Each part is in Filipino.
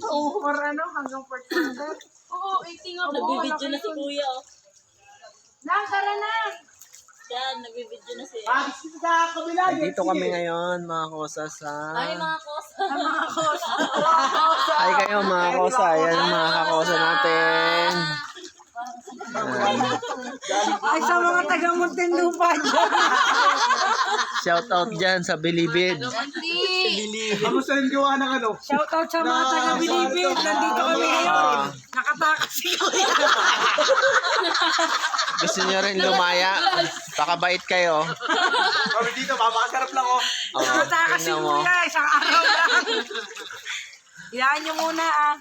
Or ano, hanggang 400. Oo, 80 nga po. Nagbibidyo na si kuya, oh. Lang, tara na! Yan, nagbibidyo na siya. Dito kami ngayon, mga kosa sa... Ay, mga kos. Ay kayo, mga kosa. Ayan ang mga kakosa natin. Ay, sa mga taga-Muntinlupa dyan. Shout out dyan sa Bilibid. Kamusta yung gawa ng ano? Shoutout sa mga taga-Bilibid. Nandito kami ngayon. Nakatakas si Kuya. Gusto nyo rin lumaya? Pakabait kayo. Kami dito, mapakasarap lang oh. Nakatakas si tingnan mo. Kuya. Isang araw lang. Iyahan nyo muna ah.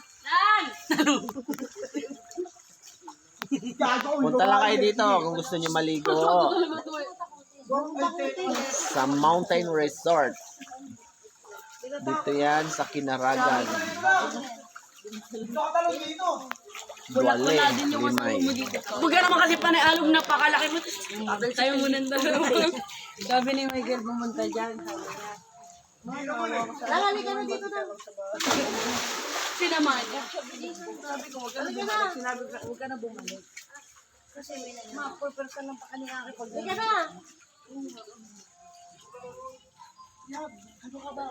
Punta lang kayo dito kung gusto nyo maligo. Sa Mountain Resort. Dito yan sa Kinaragan. Duale, Limay. Huwag ka naman kasi panay-alog na pakalaki mo. Tayo muna na. Sabi ni Miguel pumunta dyan. Lalali ka na dito daw. Sinamahan niya. Sabi ko, huwag ka na bumalik. Sinabi ko, huwag ka na bumalik. Kasi mga 4% lang pa kanina nakipag. Huwag ka na! Ano ka ba?